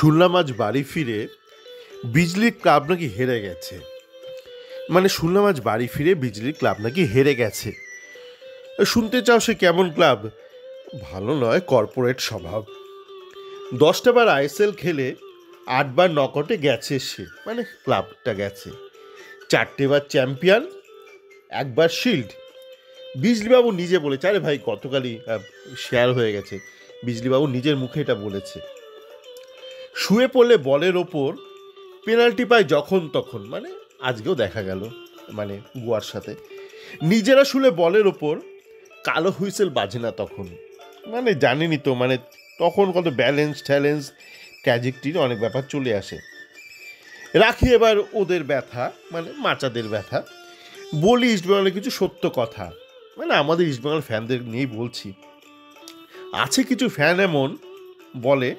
শুনলাম আজ বাড়ি ফিরে বিজলির ক্লাব নাকি হেরে গেছে। শুনলাম আজ বাড়ি ফিরে বিজলির ক্লাব নাকি হেরে গেছে। শুনতে চাও সে কেমন ক্লাব? ভালো নয়, কর্পোরেট স্বভাব। 10টা বার আইএসএল খেলে 8বার নকআউটে গেছে সে, ক্লাবটা গেছে। 4টে বার চ্যাম্পিয়ন, 1বার শিল্ড। বিজলিবাবু নিজে বলেছে, আরে ভাই গতকালই শেয়ার হয়ে গেছে, বিজলিবাবু নিজের মুখে এটা বলেছে। শুয়ে পড়লে বলের ওপর পেনাল্টি পায় যখন তখন, আজকেও দেখা গেল গোয়ার সাথে। নিজেরা শুলে বলের ওপর কালো হুইসেল বাজে না তখন। জানেনি তো, তখন কত ব্যালেন্স ট্যালেন্স ট্র্যাজেক্টরির অনেক ব্যাপার চলে আসে। রাখি এবার ওদের ব্যথা, মাচাদের ব্যথা। বলি ইস্টবেঙ্গলের কিছু সত্য কথা, আমাদের ইস্টবেঙ্গল ফ্যানদের নিয়েই বলছি। আছে কিছু ফ্যান এমন বলে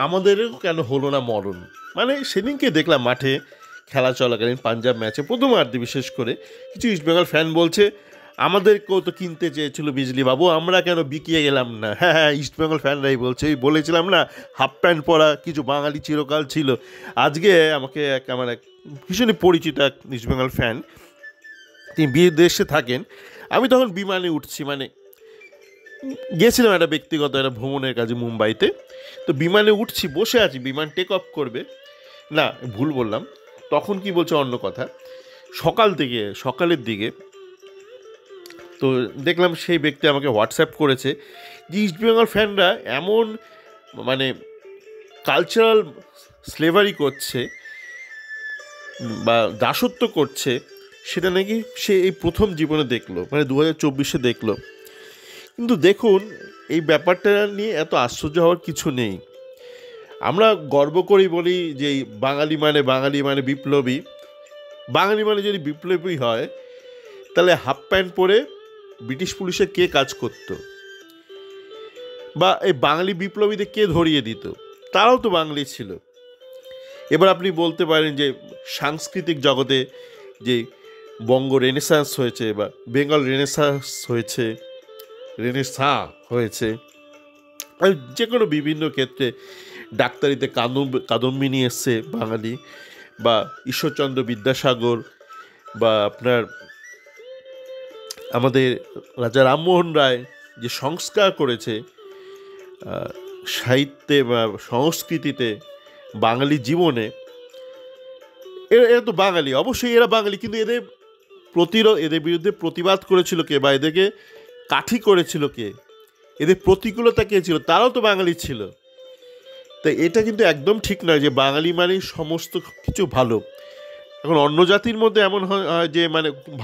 আমাদেরও কেন হলো না মরণ। সেদিনকে দেখলাম মাঠে খেলা চলাকালীন পাঞ্জাব ম্যাচে প্রথমার্ধে বিশেষ করে কিছু ইস্টবেঙ্গল ফ্যান বলছে আমাদেরকেও তো কিনতে চেয়েছিল বিজলি বাবু, আমরা কেন বিকিয়ে গেলাম না। হ্যাঁ, ইস্টবেঙ্গল ফ্যানরাই বলছে। ওই বলেছিলাম না, হাফ প্যান্ট পরা কিছু বাঙালি চিরকাল ছিল। আজকে আমাকে আমার এক ভীষণই পরিচিত এক ইস্টবেঙ্গল ফ্যান, তিনি বিদেশে থাকেন। আমি তখন বিমানে উঠছি, গেছিলাম একটা ব্যক্তিগত একটা ভ্রমণের কাজে মুম্বাইতে। তো বিমানে উঠছি, বসে আছি, বিমান টেক অফ করবে, না ভুল বললাম, তখন কি বলছে অন্য কথা। সকালের দিকে তো দেখলাম সেই ব্যক্তি আমাকে হোয়াটসঅ্যাপ করেছে যে ইস্টবেঙ্গল ফ্যানরা এমন কালচারাল স্লেভারি করছে বা দাসত্ব করছে, সেটা নাকি সে এই প্রথম জীবনে দেখলো, 2024-এ দেখলো। কিন্তু দেখুন, এই ব্যাপারটা নিয়ে এত আশ্চর্য হওয়ার কিছু নেই। আমরা গর্ব করি, বলি যে বাঙালি মানে বিপ্লবী। বাঙালি যদি বিপ্লবী হয়, তাহলে হাফ প্যান্ট পরে ব্রিটিশ পুলিশে কে কাজ করত, বা এই বাঙালি বিপ্লবীদের কে ধরিয়ে দিত? তারাও তো বাঙালি ছিল। এবার আপনি বলতে পারেন যে সাংস্কৃতিক জগতে যে বঙ্গ রেনেসাঁস হয়েছে বা বেঙ্গল রেনেসাঁ হয়েছে, যে কোনো বিভিন্ন ক্ষেত্রে ডাক্তারিতে কাদম্বিনী এসছে বাঙালি, বা ঈশ্বরচন্দ্র বিদ্যাসাগর, বা আপনার আমাদের রাজা রামমোহন রায় যে সংস্কার করেছে সাহিত্যে বা সংস্কৃতিতে, বাঙালি জীবনে, এরা তো বাঙালি। অবশ্যই এরা বাঙালি, কিন্তু এদের বিরুদ্ধে প্রতিবাদ করেছিল কে, বা এদেরকে কাঠি করেছিল কে, এদের প্রতিকূলতা কে ছিল? তারাও তো বাঙালি ছিল। তাই এটা কিন্তু একদম ঠিক নয় যে বাঙালি সমস্ত কিছু ভালো। এখন অন্য জাতির মধ্যে এমন হয় যে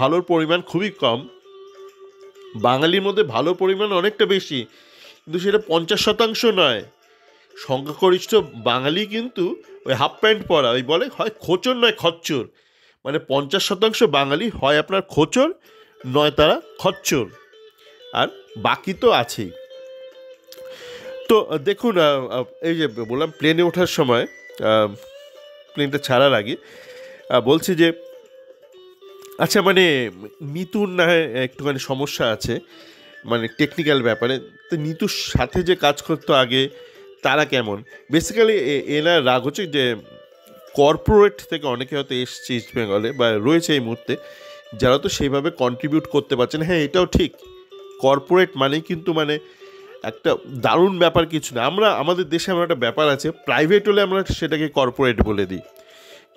ভালোর পরিমাণ খুবই কম, বাঙালির মধ্যে ভালোর পরিমাণ অনেকটা বেশি, কিন্তু সেটা 50% নয়। সংখ্যাগরিষ্ঠ বাঙালি কিন্তু ওই হাফ প্যান্ট পরা, ওই বলে হয় খোঁচর নয় খচ্চর, 50% বাঙালি হয় আপনার খোঁচর, নয় তারা খচ্চর, আর বাকি তো আছেই। তো দেখুন, এই যে বললাম প্লেনে ওঠার সময়, প্লেনটা ছাড়ার আগে বলছি যে আচ্ছা, নিতুর না একটুখানি সমস্যা আছে টেকনিক্যাল ব্যাপারে। তো নিতুর সাথে যে কাজ করতো আগে, তারা কেমন? বেসিক্যালি এনার রাগ হচ্ছে যে কর্পোরেট থেকে অনেকে হয়তো এসছে ইস্টবেঙ্গলে বা রয়েছে এই মুহূর্তে, যারা তো সেইভাবে কন্ট্রিবিউট করতে পারছে না। হ্যাঁ, এটাও ঠিক, কর্পোরেট কিন্তু একটা দারুণ ব্যাপার কিছু না। আমাদের দেশে আমরা একটা ব্যাপার আছে, প্রাইভেট হলে আমরা সেটাকে কর্পোরেট বলে দিই।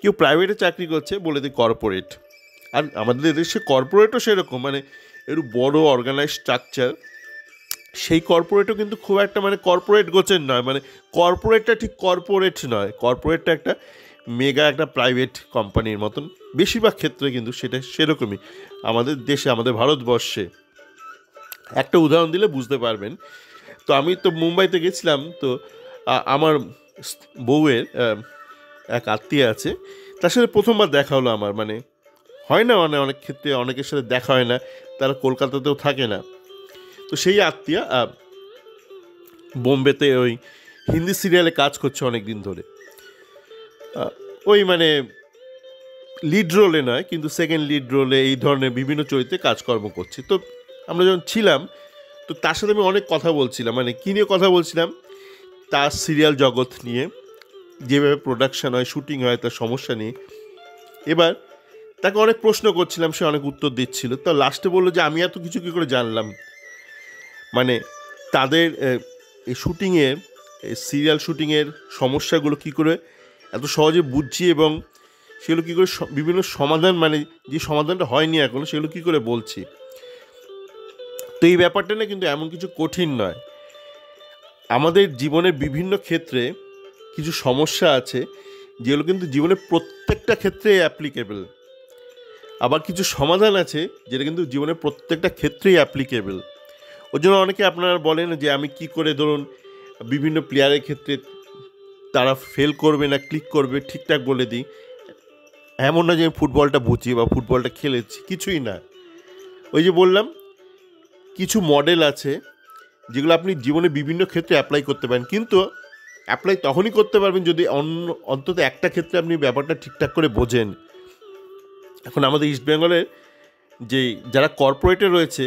কেউ প্রাইভেটে চাকরি করছে, বলে দিই কর্পোরেট। আর আমাদের দেশে কর্পোরেটও সেরকম, একটু বড় অর্গানাইজ স্ট্রাকচার। সেই কর্পোরেটও কিন্তু খুব একটা কর্পোরেট গোছের নয়, কর্পোরেটটা ঠিক কর্পোরেট নয়, কর্পোরেটটা একটা মেগা একটা প্রাইভেট কোম্পানির মতন বেশিরভাগ ক্ষেত্রে, কিন্তু সেটা সেরকমই আমাদের দেশে, আমাদের ভারতবর্ষে। একটা উদাহরণ দিলে বুঝতে পারবেন। তো আমি তো মুম্বাইতে গেছিলাম, তো আমার বউয়ের এক আত্মীয় আছে, তার সাথে প্রথমবার দেখা হলো আমার। হয় না, অনেক ক্ষেত্রে অনেকের সাথে দেখা হয় না, তারা কলকাতাতেও থাকে না। তো সেই আত্মীয় বোম্বেতে ওই হিন্দি সিরিয়ালে কাজ করছে অনেক দিন ধরে, ওই লিড রোলে নয়, কিন্তু সেকেন্ড লিড রোলে এই ধরনের বিভিন্ন চরিত্রে কাজকর্ম করছে। তো আমরা যখন ছিলাম, তো তার সাথে আমি অনেক কথা বলছিলাম, কী নিয়ে কথা বলছিলাম, তার সিরিয়াল জগৎ নিয়ে, যেভাবে প্রোডাকশান হয়, শুটিং হয়, তার সমস্যা নেই। এবার তাকে অনেক প্রশ্ন করছিলাম, সে অনেক উত্তর দিচ্ছিল। তো লাস্টে বললো যে আমি এত কিছু কী করে জানলাম, মানে তাদের এই শুটিংয়ের, সিরিয়াল শুটিংয়ের সমস্যাগুলো কী করে এত সহজে বুঝছি, এবং সেগুলো কী করে বিভিন্ন সমাধান, মানে যে সমাধানটা হয়নি এখনও, সেগুলো কী করে বলছি। তো এই ব্যাপারটা না কিন্তু এমন কিছু কঠিন নয়। আমাদের জীবনের বিভিন্ন ক্ষেত্রে কিছু সমস্যা আছে যেগুলো কিন্তু জীবনের প্রত্যেকটা ক্ষেত্রে অ্যাপ্লিকেবল, আবার কিছু সমাধান আছে যেটা কিন্তু জীবনের প্রত্যেকটা ক্ষেত্রেই অ্যাপ্লিকেবল। ওই জন্য অনেকে আপনারা বলেন যে আমি কি করে ধরুন বিভিন্ন প্লেয়ারের ক্ষেত্রে তারা ফেল করবে না ক্লিক করবে ঠিকঠাক বলে দিই। এমন না যে আমি ফুটবলটা বুঝি বা ফুটবলটা খেলেছি, কিছুই না। ওই যে বললাম কিছু মডেল আছে যেগুলো আপনি জীবনে বিভিন্ন ক্ষেত্রে অ্যাপ্লাই করতে পারেন, কিন্তু অ্যাপ্লাই তখনই করতে পারবেন যদি অন্তত একটা ক্ষেত্রে আপনি ব্যাপারটা ঠিকঠাক করে বোঝেন। এখন আমাদের ইস্ট বেঙ্গলের যে যারা কর্পোরেটে রয়েছে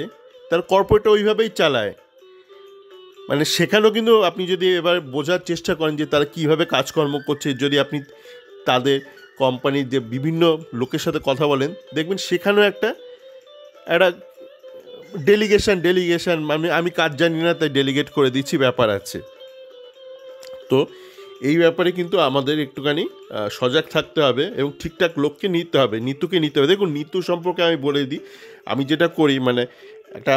তারা কর্পোরেটটা ওইভাবেই চালায়, মানে সেখানেও কিন্তু আপনি যদি এবার বোঝার চেষ্টা করেন যে তারা কীভাবে কাজকর্ম করছে, যদি আপনি তাদের কোম্পানির যে বিভিন্ন লোকের সাথে কথা বলেন, দেখবেন সেখানেও একটা একটা ডেলিগেশন মানে আমি কাজ জানি না তাই ডেলিগেট করে দিচ্ছি ব্যাপার আছে। তো এই ব্যাপারে কিন্তু আমাদের একটুখানি সজাগ থাকতে হবে এবং ঠিকঠাক লোককে নিতে হবে, নিতুকে নিতে হবে। দেখুন নিতু সম্পর্কে আমি বলে দিই, আমি যেটা করি, মানে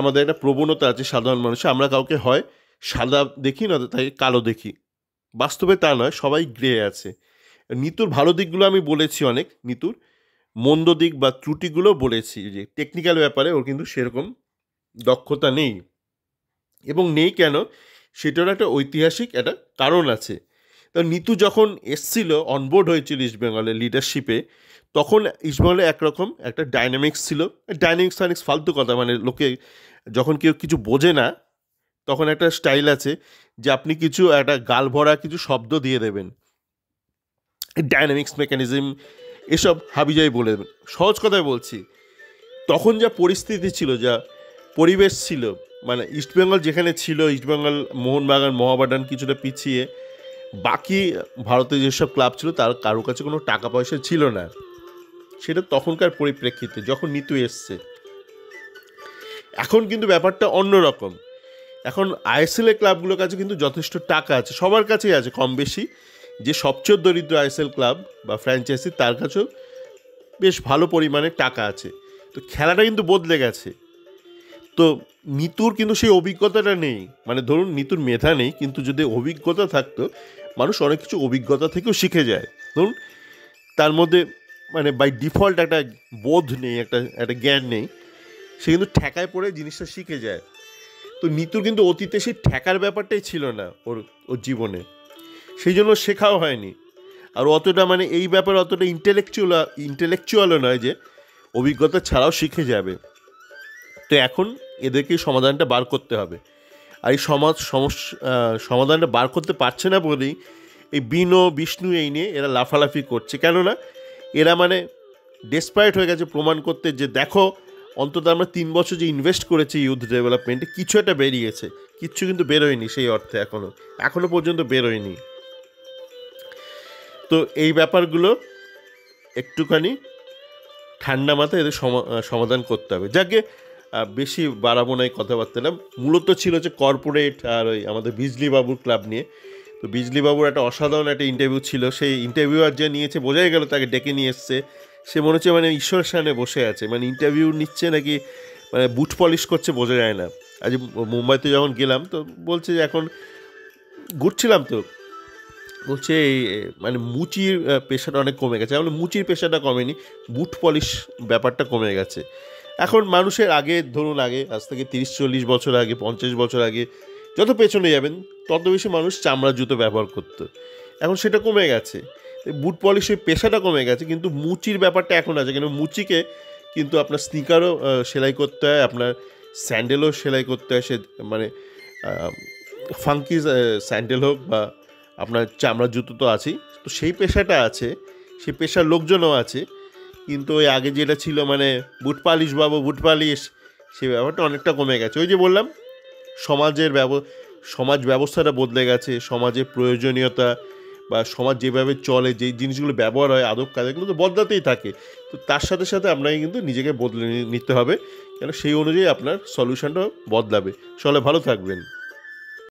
আমাদের একটা প্রবণতা আছে সাধারণ মানুষে, আমরা কাউকে হয় সাদা দেখি না তাই কালো দেখি, বাস্তবে তা নয়, সবাই গ্রে আছে। নিতুর ভালো দিকগুলো আমি বলেছি অনেক, নিতুর মন্দ দিক বা ত্রুটিগুলো বলেছি, যে টেকনিক্যাল ব্যাপারে ওর কিন্তু সেরকম দক্ষতা নেই, এবং নেই কেন সেটার একটা ঐতিহাসিক একটা কারণ আছে। তো নিতু যখন এসছিল অনবোর্ড হয়েছিল ইস্টবেঙ্গলের লিডারশিপে, তখন ইস্টবেঙ্গলে একরকম একটা ডাইনামিক্স ছিল। ডাইনামিক্স ফালতু কথা, মানে লোকে যখন কেউ কিছু বোঝে না তখন একটা স্টাইল আছে যে আপনি কিছু একটা গাল ভরা কিছু শব্দ দিয়ে দেবেন, ডাইনামিক্স মেকানিজম এসব হাবিজাবি বলে দেবেন। সহজ কথায় বলছি, তখন যা পরিস্থিতি ছিল, যা পরিবেশ ছিল, মানে ইস্টবেঙ্গল যেখানে ছিল, ইস্টবেঙ্গল মোহনবাগান মহাবাডান কিছুটা পিছিয়ে, বাকি ভারতে যেসব ক্লাব ছিল তার কারো কাছে কোনো টাকা পয়সা ছিল না, সেটা তখনকার পরিপ্রেক্ষিতে যখন নিতু এসছে। এখন কিন্তু ব্যাপারটা অন্যরকম। এখন আইএসএল এর ক্লাবগুলোর কাছে কিন্তু যথেষ্ট টাকা আছে, সবার কাছেই আছে কম বেশি। যে সবচেয়ে দরিদ্র আইএসএল ক্লাব বা ফ্র্যাঞ্চাইজি তার কাছেও বেশ ভালো পরিমাণে টাকা আছে। তো খেলাটা কিন্তু বদলে গেছে। তো নিতুর কিন্তু সেই অভিজ্ঞতাটা নেই, মানে ধরুন নিতুর মেধা নেই, কিন্তু যদি অভিজ্ঞতা থাকতো, মানুষ অনেক কিছু অভিজ্ঞতা থেকেও শিখে যায়। ধরুন তার মধ্যে মানে বাই ডিফল্ট একটা বোধ নেই, একটা জ্ঞান নেই, সে কিন্তু ঠেকায় পড়ে জিনিসটা শিখে যায়। তো নিতুর কিন্তু অতীতে সেই ঠেকার ব্যাপারটাই ছিল না ওর জীবনে, সেই জন্য শেখাও হয়নি। আর অতটা মানে এই ব্যাপারে অতটা ইন্টেলেকচুয়ালও নয় যে অভিজ্ঞতা ছাড়াও শিখে যাবে। তো এখন এদেরকে সমাধানটা বার করতে হবে। আর এই সমাধানটা বার করতে পারছে না বলেই এই বিষ্ণু এই নিয়ে এরা লাফালাফি করছে। কেননা এরা মানে ডেসপারেট হয়ে গেছে প্রমাণ করতে যে দেখো অন্তত আমরা 3 বছর যে ইনভেস্ট করেছি ইউথ ডেভেলপমেন্টে কিছু একটা বেরিয়েছে। কিচ্ছু কিন্তু বেরোয়নি সেই অর্থে, এখনও পর্যন্ত বেরোয়নি। তো এই ব্যাপারগুলো একটুখানি ঠান্ডা মাথায় এদের সমাধান করতে হবে। যাকে বেশি বাড়াবো না এই কথাবার্তাটা, মূলত ছিল যে কর্পোরেট আর ওই আমাদের বিজলিবাবুর ক্লাব নিয়ে। তো বিজলিবাবুর একটা অসাধারণ একটা ইন্টারভিউ ছিল, সেই ইন্টারভিউয়ার যে নিয়েছে বোঝাই গেল তাকে ডেকে নিয়ে এসছে, সে মনে হচ্ছে মানে ঈশ্বরের সামনে বসে আছে, মানে ইন্টারভিউ নিচ্ছে নাকি মানে বুট পলিশ করছে বোঝা যায় না। আজ মুম্বাইতে যখন গেলাম তো বলছে যে এখন ঘুরছিলাম তো বলছে এই মানে মুচির পেশাটা অনেক কমে গেছে। আমি মুচির পেশাটা কমেনি, বুট পলিশ ব্যাপারটা কমে গেছে। এখন মানুষের আগে ধরুন আজ থেকে 30-40 বছর আগে, 50 বছর আগে যত পেছনে যাবেন তত বেশি মানুষ চামড়ার জুতো ব্যবহার করতো, এখন সেটা কমে গেছে। বুট পলিশের পেশাটা কমে গেছে, কিন্তু মুচির ব্যাপারটা এখন আছে। কেন মুচিকে কিন্তু আপনার স্নিকারও সেলাই করতে হয়, আপনার স্যান্ডেলও সেলাই করতে হয়, সে মানে ফাঙ্কি স্যান্ডেল হোক বা আপনার চামড়ার জুতো তো আছেই। তো সেই পেশাটা আছে, সেই পেশার লোকজনও আছে, কিন্তু ওই আগে যেটা ছিল মানে বুট পালিশ বুট পালিশ, সেই ব্যাপারটা অনেকটা কমে গেছে। ওই যে বললাম সমাজ ব্যবস্থাটা বদলে গেছে, সমাজের প্রয়োজনীয়তা বা সমাজ যেভাবে চলে, যেই জিনিসগুলো ব্যবহার হয়, আদব কায়দা, এগুলো তো বদলাতেই থাকে। তো তার সাথে সাথে আপনাকে কিন্তু নিজেকে বদলে নিতে হবে, কেন সেই অনুযায়ী আপনার সলিউশনটাও বদলাবে। সকলে ভালো থাকবেন।